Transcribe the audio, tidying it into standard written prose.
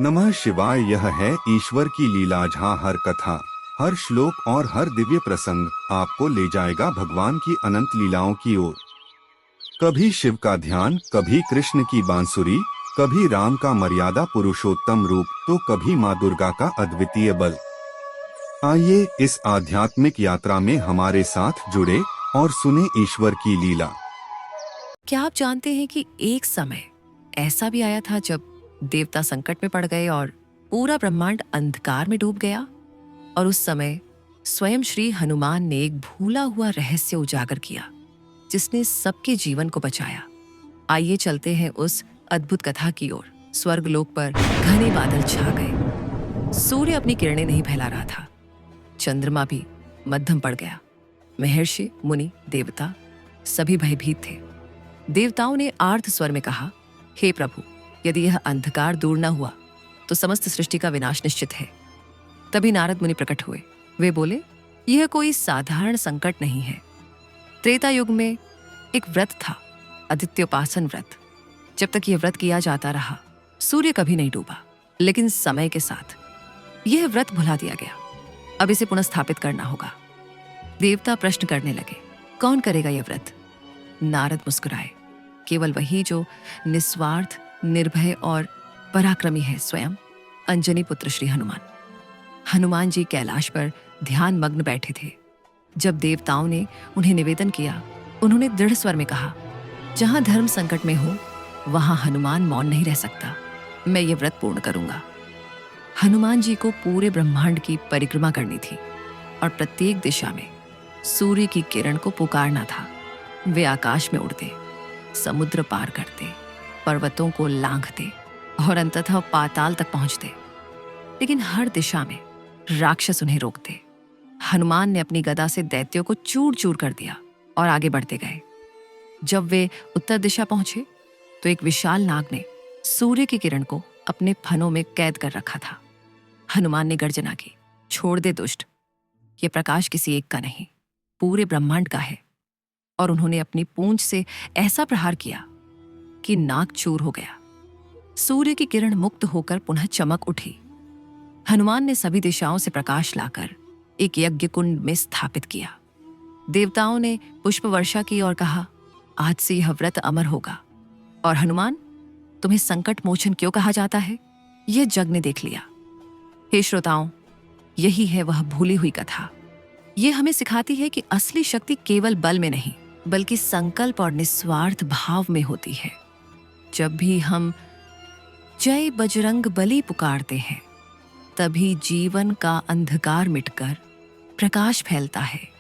नमः शिवाय। यह है ईश्वर की लीला, जहाँ हर कथा, हर श्लोक और हर दिव्य प्रसंग आपको ले जाएगा भगवान की अनंत लीलाओं की ओर। कभी शिव का ध्यान, कभी कृष्ण की बांसुरी, कभी राम का मर्यादा पुरुषोत्तम रूप, तो कभी माँ दुर्गा का अद्वितीय बल। आइए इस आध्यात्मिक यात्रा में हमारे साथ जुड़े और सुने ईश्वर की लीला। क्या आप जानते हैं कि एक समय ऐसा भी आया था जब देवता संकट में पड़ गए और पूरा ब्रह्मांड अंधकार में डूब गया? और उस समय स्वयं श्री हनुमान ने एक भूला हुआ रहस्य उजागर किया, जिसने सबके जीवन को बचाया। आइए चलते हैं उस अद्भुत कथा की ओर। स्वर्गलोक पर घने बादल छा गए। सूर्य अपनी किरणें नहीं फैला रहा था। चंद्रमा भी मध्यम पड़ गया। महर्षि, मुनि, देवता सभी भयभीत थे। देवताओं ने आर्त स्वर में कहा, हे प्रभु, यदि यह अंधकार दूर न हुआ तो समस्त सृष्टि का विनाश निश्चित है। तभी नारद मुनि प्रकट हुए। वे बोले, यह कोई साधारण संकट नहीं है। त्रेता युग में एक व्रत था, आदित्योपासन व्रत। जब तक यह व्रत किया जाता रहा, सूर्य कभी नहीं डूबा। लेकिन समय के साथ यह व्रत भुला दिया गया। अब इसे पुनः स्थापित करना होगा। देवता प्रश्न करने लगे, कौन करेगा यह व्रत? नारद मुस्कुराए, केवल वही जो निस्वार्थ, निर्भय और पराक्रमी है, स्वयं अंजनी पुत्र श्री हनुमान। हनुमान जी कैलाश पर ध्यान मग्न बैठे थे। जब देवताओं ने उन्हें निवेदन किया, उन्होंने दृढ़ स्वर में कहा, जहां धर्म संकट में हो वहां हनुमान मौन नहीं रह सकता। मैं ये व्रत पूर्ण करूंगा। हनुमान जी को पूरे ब्रह्मांड की परिक्रमा करनी थी और प्रत्येक दिशा में सूर्य की किरण को पुकारना था। वे आकाश में उड़ते, समुद्र पार करते, पर्वतों को लांघते और अंततः पाताल तक पहुंचते। लेकिन हर दिशा में राक्षस उन्हें रोकते। हनुमान ने अपनी गदा से दैत्यों को चूर चूर कर दिया और आगे बढ़ते गए। जब वे उत्तर दिशा पहुंचे तो एक विशाल नाग ने सूर्य की किरण को अपने फनों में कैद कर रखा था। हनुमान ने गर्जना की, छोड़ दे दुष्ट, ये प्रकाश किसी एक का नहीं, पूरे ब्रह्मांड का है। और उन्होंने अपनी पूंछ से ऐसा प्रहार किया कि नाग चूर हो गया। सूर्य की किरण मुक्त होकर पुनः चमक उठी। हनुमान ने सभी दिशाओं से प्रकाश लाकर एक यज्ञ कुंड में स्थापित किया। देवताओं ने पुष्प वर्षा की और कहा, आज से यह व्रत अमर होगा। और हनुमान, तुम्हें संकट मोचन क्यों कहा जाता है, यह जग ने देख लिया। हे श्रोताओं, यही है वह भूली हुई कथा। यह हमें सिखाती है कि असली शक्ति केवल बल में नहीं, बल्कि संकल्प और निस्वार्थ भाव में होती है। जब भी हम जय बजरंग बली पुकारते हैं, तभी जीवन का अंधकार मिटकर प्रकाश फैलता है।